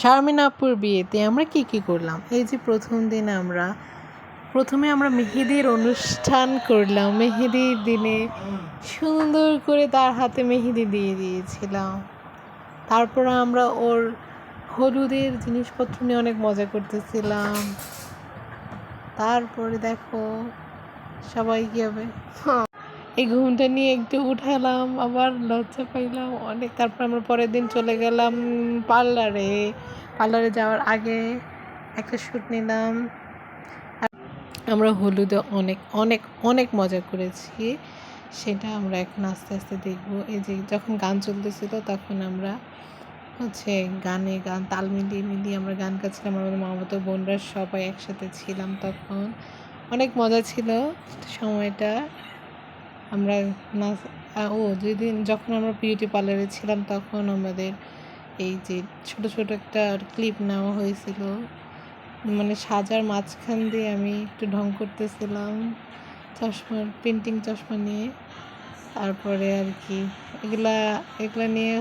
শারমিন আপুর বিয়েতে আমরা কি করলাম, এই যে প্রথম দিন প্রথমে আমরা মেহেদির অনুষ্ঠান করলাম। মেহেদির দিনে সুন্দর করে তার হাতে মেহেদি দিয়ে দিয়েছিলাম। তারপর আমরা ওর হলুদের জিনিসপত্র নিয়ে অনেক মজা করতেছিলাম। তারপরে দেখো সবাই কি হবে, এই ঘুমটা নিয়ে একটু উঠালাম, আবার লজ্জা পাইলাম অনেক। তারপর আমরা পরের দিন চলে গেলাম পার্লারে যাওয়ার আগে একটা শ্যুট নিলাম। আমরা হলুদে অনেক অনেক অনেক মজা করেছি, সেটা আমরা এখন আস্তে আস্তে দেখব। এই যে যখন গান চলতেছিল তখন আমরা গান তাল মিলিয়ে আমরা গান গাচ্ছিলাম। আমাদের মামাতো বোনরা সবাই একসাথে ছিলাম, তখন অনেক মজা ছিল সময়টা। আমরা যখন আমরা বিউটি পার্লারে ছিলাম তখন আমাদের এই যে ছোট একটা ক্লিপ নেওয়া হয়েছিল, মানে সাজার মাঝখান দিয়ে আমি একটু ঢং করতেছিলাম প্রিন্টিং চশমা নিয়ে। তারপরে আর কি এগুলা নিয়ে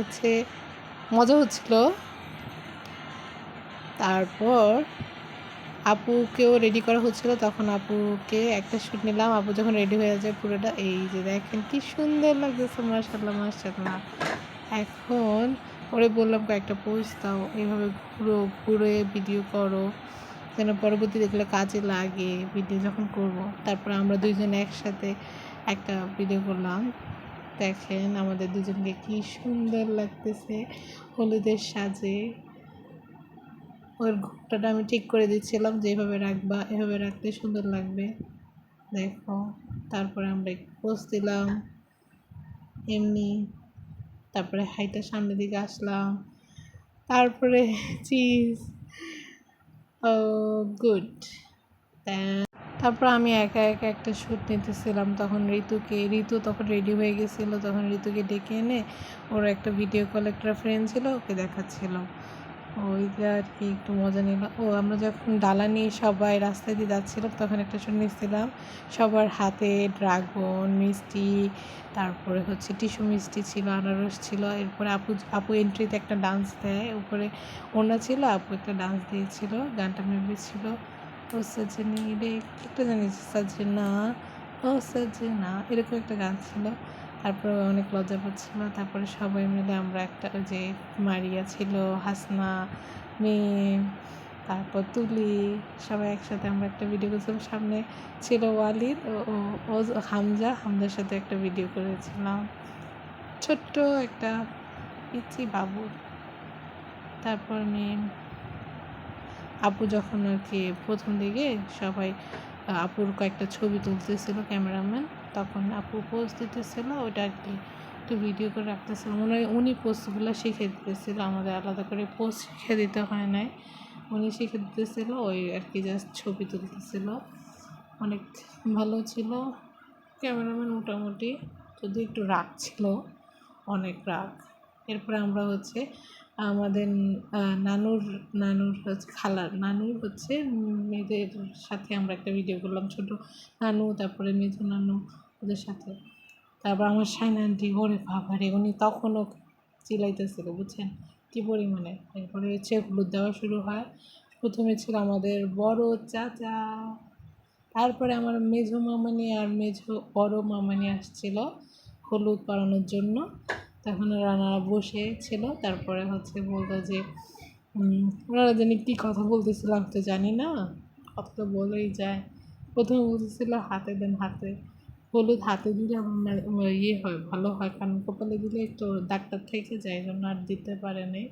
মজা হচ্ছিল। তারপর আপুকেও রেডি করা হচ্ছিল, তখন আপুকে একটা শ্যুট নিলাম। আপু যখন রেডি হয়ে যায় পুরোটা, এই যে দেখেন কি সুন্দর লাগতেছে, মাশাআল্লাহ। এখন ওরে বললাম কয়েকটা পোজ দাও, এইভাবে ঘুরে ভিডিও করো যেন পরবর্তী দেখলে কাজে লাগে ভিডিও যখন করব। তারপর আমরা দুইজনে একসাথে একটা ভিডিও করলাম। দেখেন আমাদের দুজনকে কি সুন্দর লাগতেছে হলুদের সাজে। ওর ঘুমটাটা আমি ঠিক করে দিচ্ছিলাম যে এভাবে রাখবা, এভাবে রাখলে সুন্দর লাগবে, দেখো। তারপরে আমরা পোজ দিলাম এমনি। তারপরে হাইটা সামনের দিকে আসলাম, তারপরে চিজ গুড। তারপর আমি একা একটা শ্যুট নিতেছিলাম। তখন ঋতু তখন রেডি হয়ে গেছিলো, তখন ঋতুকে ডেকে এনে ওর একটা ভিডিও কল একটা ফ্রেন্ড ছিল, ওকে দেখাচ্ছিল। ওইটা আর কি একটু মজা নিলাম। আমরা যখন ডালা নিয়ে সবাই রাস্তায় দিয়ে যাচ্ছিলাম তখন একটা শ্যুট নিচ্ছিলাম। সবার হাতে ড্রাগন মিষ্টি, তারপরে টিস্যু মিষ্টি ছিল, আনারস ছিল। এরপরে আপু এন্ট্রিতে একটা ডান্স দেয়, উপরে ওড়না ছিল, আপু একটা ডান্স দিয়েছিল, গানটা মেবি ছিল ও সজনী রে, একটা জানি সজনা ও সজনা, এরকম একটা গান ছিল। তারপরে অনেক লজ্জা পাচ্ছিল। তারপরে সবাই মিলে আমরা একটা যে মারিয়া ছিল, হাসনা, মিম, তারপর তুলি, সবাই একসাথে আমরা একটা ভিডিও করেছিলাম। সামনে ছিল ওয়ালিদ ও হামজার সাথে একটা ভিডিও করেছিলাম, ছোট্ট একটা পিচ্চি বাবু। তারপর মিম আপু যখন আর কি প্রথম দিকে সবাই আপুর কয়েকটা ছবি তুলতেছিল ক্যামেরাম্যান, তখন আপু পোজ দিতেছিল, ওটা আর কি একটু ভিডিও করে রাখতেছিল। মনে হয় উনি পোজগুলো শিখে দিতেছিল, আমাদের আলাদা করে পোজ শিখে দিতে হয় নাই, উনি শিখে দিতেছিল। ওই আর কি জাস্ট ছবি তুলতেছিল, অনেক ভালো ছিল ক্যামেরাম্যান মোটামুটি, যদি একটু রাগ ছিল, অনেক রাগ। এরপরে আমরা আমাদের নানুর মেয়েদের সাথে আমরা একটা ভিডিও করলাম, ছোট নানু, তারপরে মেজো নানু ওদের সাথে। তারপর আমার সাইনা আন্টি, ওরে বাবারে, উনি তখনও চিলাইতেছিল, বুঝছেন কী পরিমাণে। এরপরে হলুদ দেওয়া শুরু হয়। প্রথমে ছিল আমাদের বড় চাচা, তারপরে আমার মেজো মামানি আর বড় মামানি আসছিল হলুদ পরানোর জন্য। তখন ওনারা বসে ছিল। তারপরে বলতো যে ওনারা জানি কী কথা বলতেছিল, আমি তো জানি না, কথা তো বলেই যায়। প্রথমে বলতেছিল হাতে দেন, হলুদ হাতে দিলে ইয়ে হয়, ভালো হয়, কারণ কপালে দিলে একটু দাগটা থেকে যায়, জন্য আর দিতে পারে নাই।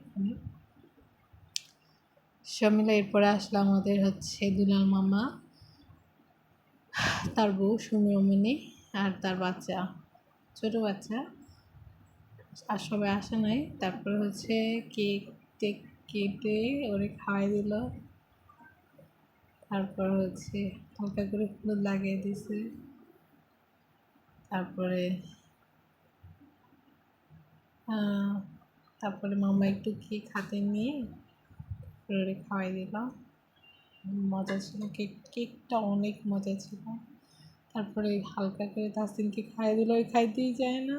সব মিলে এরপরে আসলে আমাদের দুলাল মামা, তার বউ সুমিয়মণি আর তার বাচ্চা, ছোটো বাচ্চা, আর সবাই আসে নাই। তারপরে কেক কেটে ওরে খাওয়াই দিল। তারপর হালকা করে হলুদ লাগিয়ে দিছে। তারপরে মামা একটু কেক হাতে নিয়ে ওরে খাওয়াই দিল। মজা ছিল, কেকটা অনেক মজা ছিল। তারপরে হালকা করে তাসিনকে খাইয়ে দিল, ওই খাইতেই যায় না।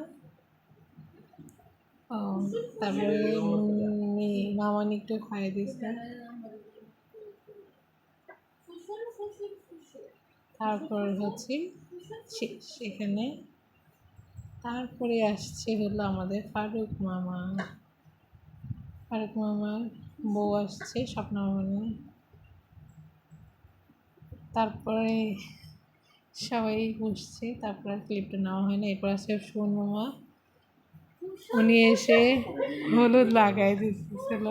ও, তারপরে মামানি একটু খাইয়ে দিছে। তারপর হচ্ছে সেখানে তারপরে আসছে হলো আমাদের ফারুক মামার বউ আসছে, স্বপ্ন মামানি। তারপরে সবাই বসছে, তারপরে ক্লিপটা নেওয়া হয় না। এরপর আসছে সুমন মামা, উনি এসে হলুদ লাগাই দিতেছিল।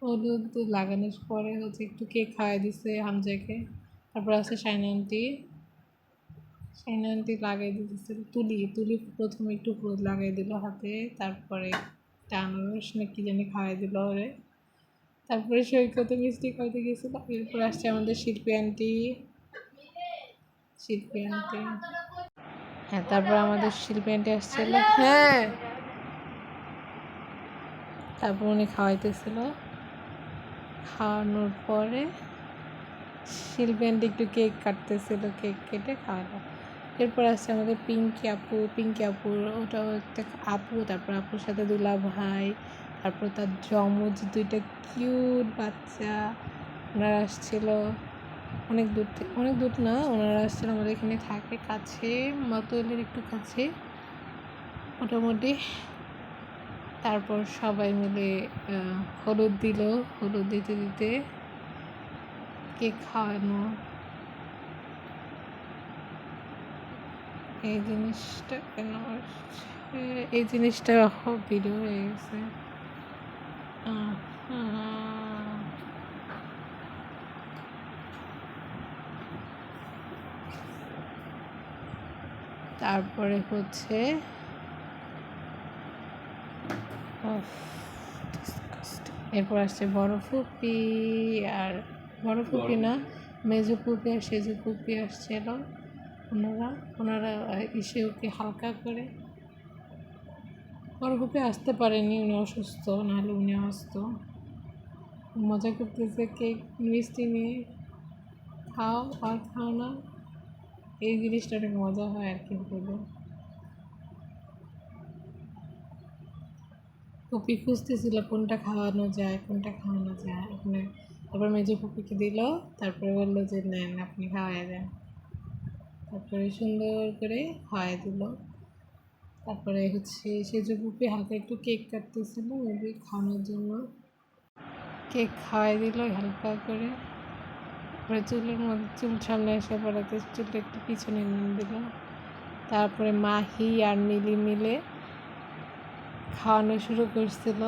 হলুদ লাগানোর পরে হচ্ছে একটু কেক খাওয়াই দিছে হামজাকে। তারপর আছে শাইনা আন্টি লাগাই দিতেছিল তুলি প্রথমে একটু হলুদ লাগাই দিল হাতে, তারপরে একটা আনারস না কি জানি খাওয়াই দিল ওরে। তারপরে সৈকতে মিষ্টি খাওয়াইতে গেছিল। এরপর আসছে আমাদের শিল্পী আন্টি। হ্যাঁ, তারপর আমাদের শিল্পী আন্টি আসছিল। হ্যাঁ, তারপর উনি খাওয়াইতেছিল। খাওয়ানোর পরে শিল্পী আন্টি একটু কেক কাটতেছিল, কেক কেটে খাওয়ালো। এরপর আসছে আমাদের পিঙ্কি আপুর ওটা একটা আপু, তারপর আপুর সাথে দুলা ভাই, তারপর তার যমজ দুইটা কিউট বাচ্চা, ওনারা আসছিল অনেক দূর না, ওনারা আসছিল আমাদের এখানে থাকে, কাছে মাতুয়ালের একটু কাছে মোটামুটি। তারপর সবাই মিলে হলুদ দিল, হলুদ দিতে দিতে কেক খাওয়ানো। এই জিনিসটা কেন আসছে, এই জিনিসটা ভিডিও হয়ে গেছে। তারপরে হচ্ছে এরপর আসছে বড় ফুপি, আর বড় ফুপি না, মেজো ফুপি আর সেজো ফুপি আসছিল। ওনারা এসে ওকে হালকা করে, বড় ফুপি আসতে পারেনি, উনি অসুস্থ, নাহলে উনি আসতো। মজা করতেছে কেক মিষ্টি নিয়ে, খাও আর খাও না, এই জিনিসটা অনেক মজা হয় আর কি বলবো। ফুপি খুঁজতেছিল কোনটা খাওয়ানো যায় এখানে। তারপর মেজো ফুপিকে দিল, তারপরে বললো যে নেন আপনি খাওয়াই দেন। তারপরে সুন্দর করে খাওয়াই দিল। তারপরে হচ্ছে সেজো ফুপি হালকা একটু কেক কাটতেছিল মেবি খাওয়ানোর জন্য, কেক খাওয়াই দিল হালকা করে। তারপরে চুল সামনে এসে পড়াতে চুলটা একটু পিছনে নিয়ে দিল। তারপরে মাহি আর মিলি মিলে খাওয়ানো শুরু করছিল।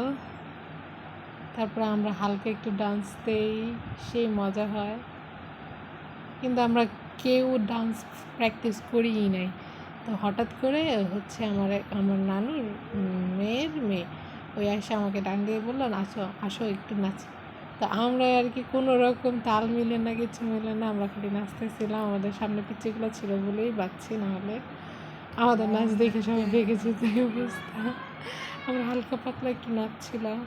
তারপরে আমরা হালকা একটু ডান্স দেই, সেই মজা হয়। কিন্তু আমরা কেউ ডান্স প্র্যাকটিস করিই নাই। তো হঠাৎ করে হচ্ছে আমার নানুর মেয়ে ওই এসে আমাকে ডাক দিয়ে বললো নাচো, আসো একটু নাচি। তো আমরা আর কি কোনো রকম তাল মিলে না, কিছু মিলে না, আমরা খালি নাচতেছিলাম। আমাদের সামনে পিচ্ছিগুলো ছিল বলেই বাচ্চি, নাহলে আমাদের নাচ দেখে সবাই ভেঙে যেতে অবস্থা। আমরা হালকা পাতলা একটু নাচছিলাম,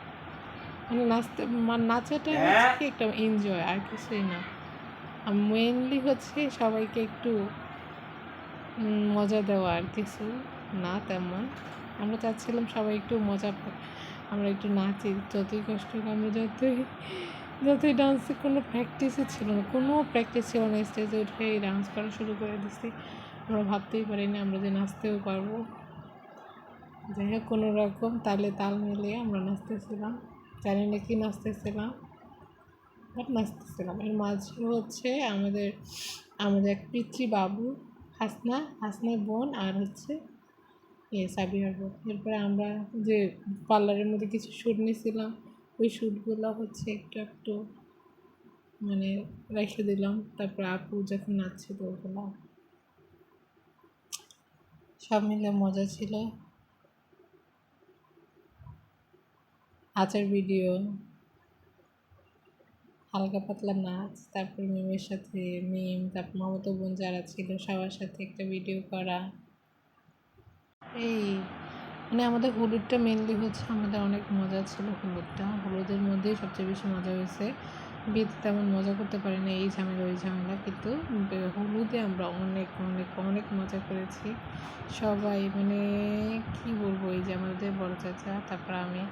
নাচাটা হচ্ছে কি একটা এনজয়, আর কিছুই না। মেনলি হচ্ছে সবাইকে একটু মজা দেওয়া, আর কিছু না তেমন। আমরা চাচ্ছিলাম সবাই একটু মজা পাক, আমরা একটু নাচি, যতই কষ্ট হোক। আমরা যতই ডান্সে কোনো প্র্যাকটিসই ছিল না, স্টেজে উঠে ডান্স করা শুরু করে দিচ্ছি। আমরা ভাবতেই পারিনি আমরা যে নাচতেও পারবো। যাই হোক, কোনো রকম তাল মিলিয়ে আমরা নাচতেছিলাম, জানি না কি নাচতেছিলাম, বাট নাচতেছিলাম। এর মাঝে হচ্ছে আমাদের এক পিতৃবাবু, হাসনার বোন, আর হচ্ছে সাবিহার বোন। এরপরে আমরা যে পার্লারের মধ্যে কিছু শ্যুট নিয়েছিলাম, ওই শ্যুটগুলো হচ্ছে একটু মানে রেখে দিলাম। তারপর আপু যখন নাচছিল ওগুলো সব মিলে মজা ছিল। নাচের ভিডিও, হালকা পাতলা নাচ, তারপর মিমের সাথে তারপর মামাতো বোন যারা ছিল সবার সাথে একটা ভিডিও করা। এই মানে আমাদের হলুদটা মেনলি হচ্ছে আমাদের অনেক মজা ছিল। হলুদের মধ্যেই সবচেয়ে বেশি মজা হয়েছে। বিয়েতে তেমন মজা করতে পারি না, এই ঝামেলা ওই ঝামেলা, কিন্তু হলুদে আমরা অনেক অনেক অনেক মজা করেছি সবাই। মানে কি বলবো, এই যে আমাদের বড় চাচা, তারপর আমি,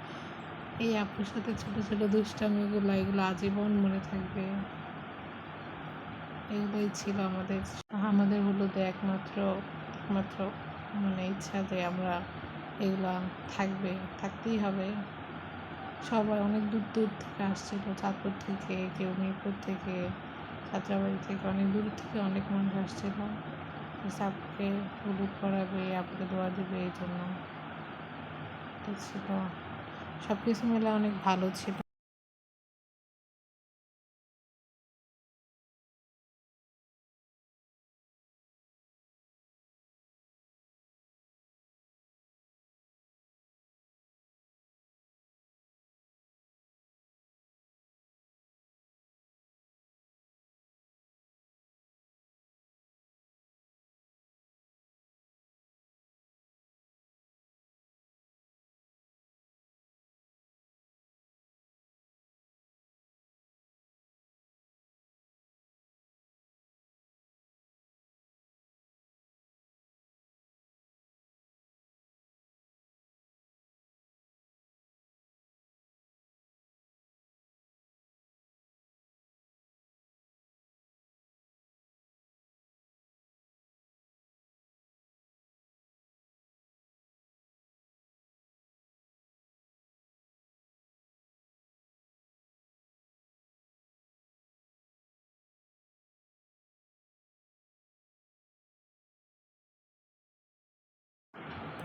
এই আপুর সাথে ছোট ছোট দুষ্টামিগুলো, এগুলো আজীবন মনে থাকবে। এগুলোই ছিল আমাদের আমাদের হলুদে একমাত্র একমাত্র মানে ইচ্ছা যে আমরা এগুলা থাকতেই হবে। সবাই অনেক দূর দূর থেকে আসছিল, চাঁদপুর থেকে, কেউ মিরপুর থেকে, যাত্রাবাড়ি থেকে, অনেক দূর থেকে অনেক মানুষ আসছিল আপুকে হলুদ পরাবে, আপুকে দোয়া দেবে, এই জন্য ছিল। সব কিছু মিলে অনেক ভালো ছিল।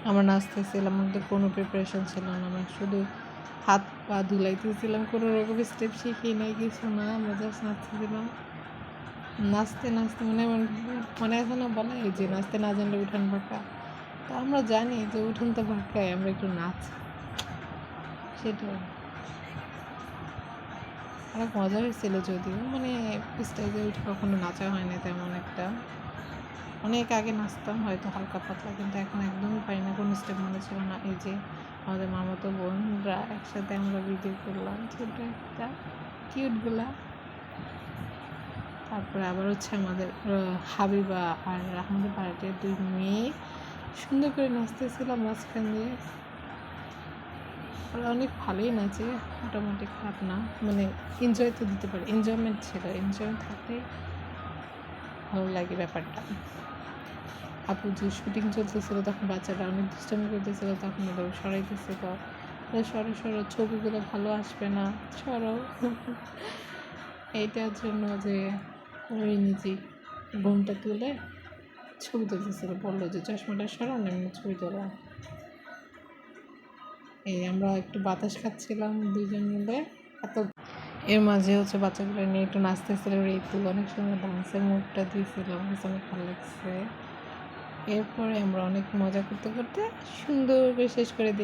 আমরা নাচতেছিলাম, আমাদের কোনো প্রিপারেশন ছিল না, আমরা শুধু হাত পা ধুলাইতেছিলাম, কোনো রকম স্টেপ শিখি নাই, কিছু না, আমরা জাস্ট নাচতেছিলাম। নাচতে নাচতে মানে এখন বলে যে নাচতে না জানলে উঠান বাঁকা, তো আমরা জানি যে উঠান তো বাঁকায়, আমরা একটু নাচি, সেটাই। অনেক মজা হয়েছিল, যদিও মানে স্টেজে উঠে কখনো নাচা হয় না তেমন একটা। অনেক আগে নাচতাম হয়তো হালকা পাতলা, কিন্তু এখন একদমই পারি না, কোনো স্টেপ মনে ছিল না। এই যে আমাদের মামাতো বোনরা একসাথে আমরা ভিডিও করলাম, ছোট একটা কিউটগুলা। তারপরে আবার হচ্ছে আমাদের হাবিবা আর আমাদের পাড়াতে দুই মেয়ে সুন্দর করে নাচতেছিলাম মাঝখান দিয়ে। ওরা অনেক ভালোই নাচে, মোটামুটি খারাপ না, মানে এনজয় তো দিতে পারে, এনজয়মেন্ট ছিল, এনজয়মেন্ট থাকলে ভালো লাগে ব্যাপারটা। আপু যে শুটিং চলতেছিল তখন বাচ্চারা অনেক দুষ্টামি করতেছিল, তখন ওদের সরাইতেছিল, সরো সরো, ছবিগুলো ভালো আসবে না, সরো। এইটার জন্য যে ওই নিজে ঘুমটা তুলে ছবি তুলতেছিল, বললো যে চশমাটা সরান, এমনি ছবি তোলা। এই আমরা একটু বাতাস খাচ্ছিলাম দুজন মিলে, এত এর মাঝে হচ্ছে বাচ্চাগুলো নিয়ে একটু নাচতেছিল, ঋতু অনেক সুন্দর ডান্সের মুভটা দিয়েছিল, অনেক ভালো লাগছে। এরপরে আমরা অনেক মজা করতে করতে সুন্দর করে শেষ করে দিই।